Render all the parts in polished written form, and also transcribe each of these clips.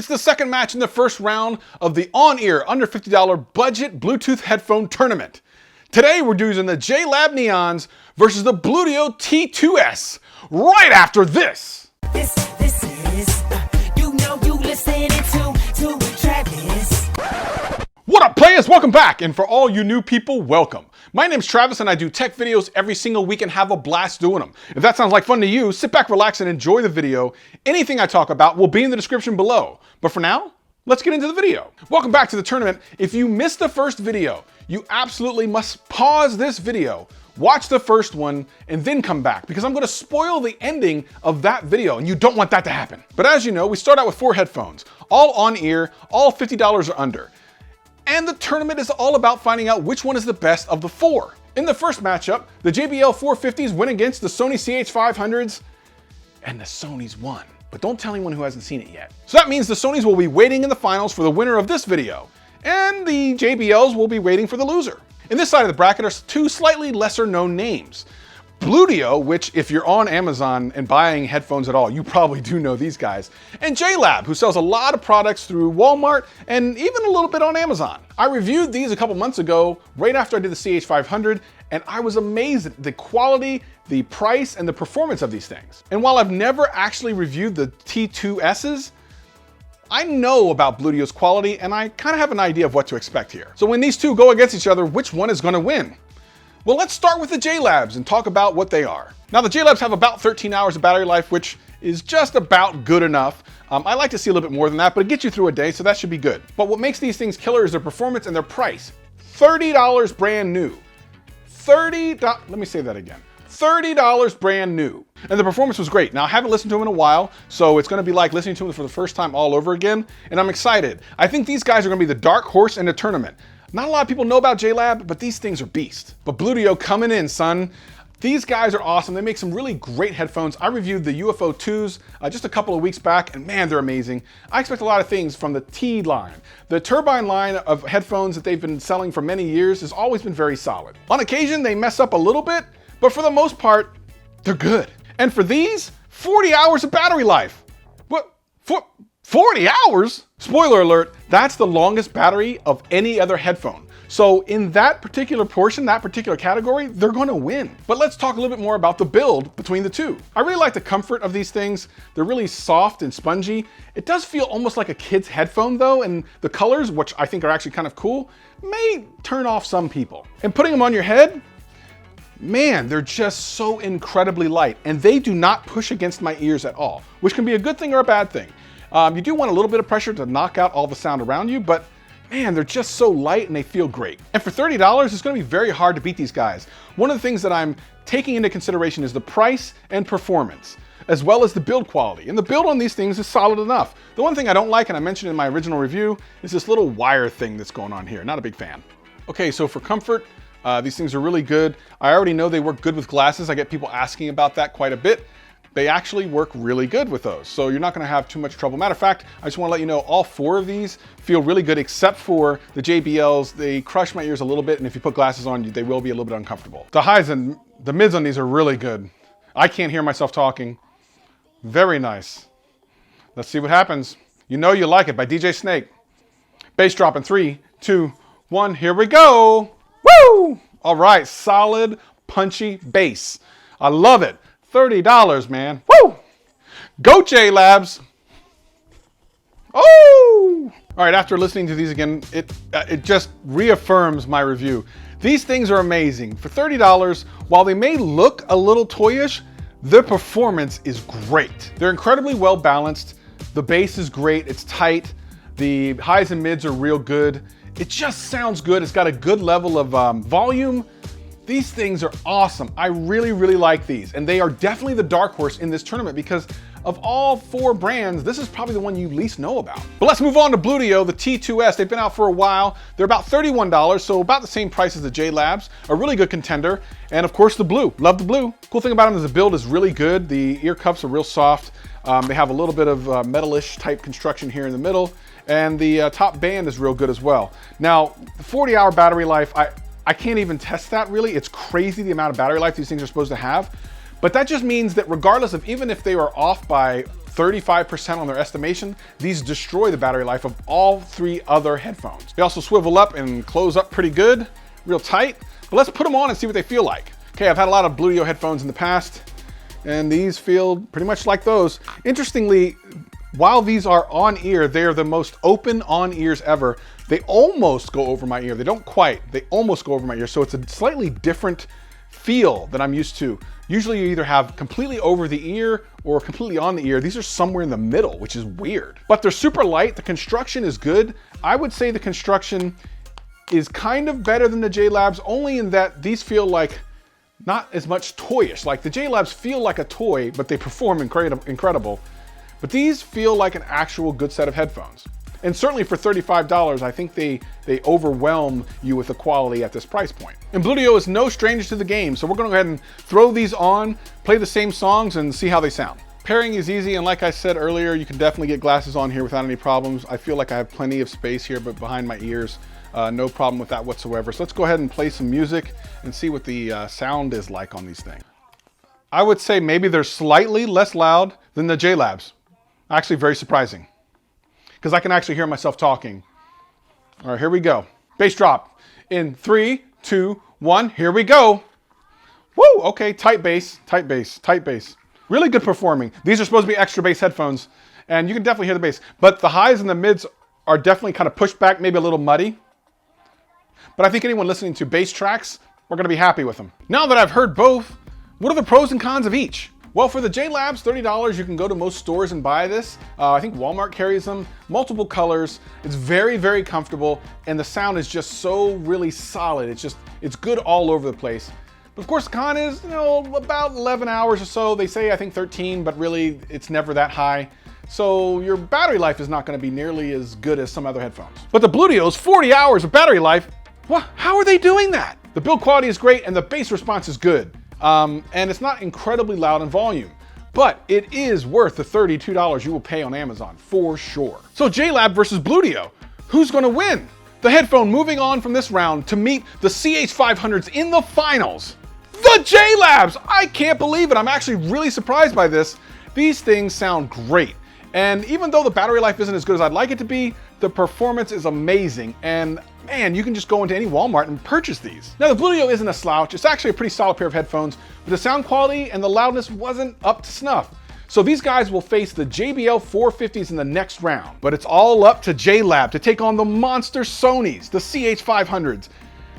It's the second match in the first round of the on-ear, under $50 budget Bluetooth headphone tournament. Today we're using the Jlab Neons versus the Bluedio T2s. Right after this. This is, you listening to Travis. What up, players? Welcome back. And for all you new people, welcome. My name's Travis and I do tech videos every single week and have a blast doing them. If that sounds like fun to you, sit back, relax, and enjoy the video. Anything I talk about will be in the description below. But for now, let's get into the video. Welcome back to the tournament. If you missed the first video, you absolutely must pause this video, watch the first one, and then come back because I'm gonna spoil the ending of that video and you don't want that to happen. But as you know, we start out with 4 headphones, all on ear, all $50 or under. And the tournament is all about finding out which one is the best of the 4. In the first matchup, the JBL 450s went against the Sony CH500s, and the Sonys won. But don't tell anyone who hasn't seen it yet. So that means the Sonys will be waiting in the finals for the winner of this video, and the JBLs will be waiting for the loser. In this side of the bracket are 2 slightly lesser known names. Bluedio, which if you're on Amazon and buying headphones at all, you probably do know these guys. And Jlab, who sells a lot of products through Walmart and even a little bit on Amazon. I reviewed these a couple months ago, right after I did the CH500, and I was amazed at the quality, the price, and the performance of these things. And while I've never actually reviewed the T2s's, I know about Bluedio's quality and I kind of have an idea of what to expect here. So when these two go against each other, which one is gonna win? Well, let's start with the Jlabs and talk about what they are. Now, the Jlabs have about 13 hours of battery life, which is just about good enough. I like to see a little bit more than that, but it gets you through a day, so that should be good. But what makes these things killer is their performance and their price. $30 brand new. Let me say that again. $30 brand new. And the performance was great. Now, I haven't listened to them in a while, so it's gonna be like listening to them for the first time all over again, and I'm excited. I think these guys are gonna be the dark horse in the tournament. Not a lot of people know about Jlab, but these things are beast. But Bluedio coming in, son. These guys are awesome. They make some really great headphones. I reviewed the UFO 2s just a couple of weeks back, and man, they're amazing. I expect a lot of things from the T line. The turbine line of headphones that they've been selling for many years has always been very solid. On occasion, they mess up a little bit, but for the most part, they're good. And for these, 40 hours of battery life. What? 40 hours? Spoiler alert, that's the longest battery of any other headphone. So in that particular portion, that particular category, they're gonna win. But let's talk a little bit more about the build between the two. I really like the comfort of these things. They're really soft and spongy. It does feel almost like a kid's headphone though, and the colors, which I think are actually kind of cool, may turn off some people. And putting them on your head, man, they're just so incredibly light, and they do not push against my ears at all, which can be a good thing or a bad thing. You do want a little bit of pressure to knock out all the sound around you, but man, they're just so light and they feel great. And for $30, it's gonna be very hard to beat these guys. One of the things that I'm taking into consideration is the price and performance, as well as the build quality. And the build on these things is solid enough. The one thing I don't like, and I mentioned in my original review, is this little wire thing that's going on here. Not a big fan. Okay, so for comfort, these things are really good. I already know they work good with glasses. I get people asking about that quite a bit. They actually work really good with those, so you're not gonna have too much trouble. Matter of fact, I just wanna let you know all 4 of these feel really good except for the JBLs. They crush my ears a little bit, and if you put glasses on, they will be a little bit uncomfortable. The highs and the mids on these are really good. I can't hear myself talking. Very nice. Let's see what happens. You know you like it by DJ Snake. Bass drop in 3, 2, 1, here we go. Woo! All right, solid, punchy bass. I love it. $30, man. Woo! Go Jlabs. Oh! All right, after listening to these again, it just reaffirms my review. These things are amazing. For $30, while they may look a little toyish, their performance is great. They're incredibly well balanced. The bass is great, it's tight. The highs and mids are real good. It just sounds good. It's got a good level of volume. These things are awesome. I really, really like these. And they are definitely the dark horse in this tournament because of all 4 brands, this is probably the one you least know about. But let's move on to Bluedio, the T2s. They've been out for a while. They're about $31, so about the same price as the Jlabs. A really good contender. And of course the blue, love the blue. Cool thing about them is the build is really good. The ear cups are real soft. They have a little bit of metalish type construction here in the middle. And the top band is real good as well. Now, the 40-hour battery life, I can't even test that really. It's crazy the amount of battery life these things are supposed to have. But that just means that regardless of even if they were off by 35% on their estimation. These destroy the battery life of all 3 other headphones. They also swivel up and close up pretty good, real tight. But let's put them on and see what they feel like. Okay, I've had a lot of Bluedio headphones in the past, and these feel pretty much like those. Interestingly, while these are on ear, they're the most open on ears ever. They almost go over my ear. They don't quite, they almost go over my ear. So it's a slightly different feel than I'm used to. Usually you either have completely over the ear or completely on the ear. These are somewhere in the middle, which is weird. But they're super light. The construction is good. I would say the construction is kind of better than the Jlabs, only in that these feel like not as much toyish. Like the Jlabs feel like a toy, but they perform incredible. But these feel like an actual good set of headphones. And certainly for $35, I think they overwhelm you with the quality at this price point. And Bluedio is no stranger to the game, so we're gonna go ahead and throw these on, play the same songs, and see how they sound. Pairing is easy, and like I said earlier, you can definitely get glasses on here without any problems. I feel like I have plenty of space here, but behind my ears, no problem with that whatsoever. So let's go ahead and play some music and see what the sound is like on these things. I would say maybe they're slightly less loud than the Jlabs. Actually, very surprising, because I can actually hear myself talking. All right, here we go. Bass drop in 3, 2, 1. Here we go. Woo, okay, tight bass, tight bass, tight bass. Really good performing. These are supposed to be extra bass headphones, and you can definitely hear the bass, but the highs and the mids are definitely kind of pushed back, maybe a little muddy. But I think anyone listening to bass tracks, we're gonna be happy with them. Now that I've heard both, what are the pros and cons of each? Well, for the Jlabs, $30, you can go to most stores and buy this. I think Walmart carries them, multiple colors. It's very, very comfortable, and the sound is just so really solid. It's good all over the place. But of course, the con is, about 11 hours or so. They say, I think 13, but really it's never that high. So your battery life is not gonna be nearly as good as some other headphones. But the Bluedio's 40 hours of battery life, what? How are they doing that? The build quality is great and the bass response is good. And it's not incredibly loud in volume, but it is worth the $32 you will pay on Amazon for sure. So Jlab versus Bluedio, who's gonna win? The headphone moving on from this round to meet the CH500s in the finals. The Jlabs! I can't believe it. I'm actually really surprised by this. These things sound great. And even though the battery life isn't as good as I'd like it to be, the performance is amazing. And man, you can just go into any Walmart and purchase these. Now the Bluedio isn't a slouch. It's actually a pretty solid pair of headphones, but the sound quality and the loudness wasn't up to snuff. So these guys will face the JBL 450s in the next round. But it's all up to Jlab to take on the monster Sonys, the CH500s.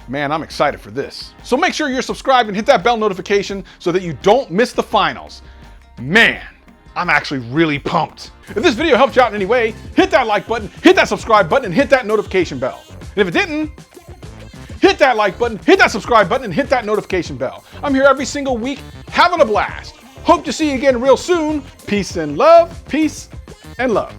Man, I'm excited for this. So make sure you're subscribed and hit that bell notification so that you don't miss the finals. Man, I'm actually really pumped. If this video helped you out in any way, hit that like button, hit that subscribe button, and hit that notification bell. And if it didn't, hit that like button, hit that subscribe button, and hit that notification bell. I'm here every single week, having a blast. Hope to see you again real soon. Peace and love, peace and love.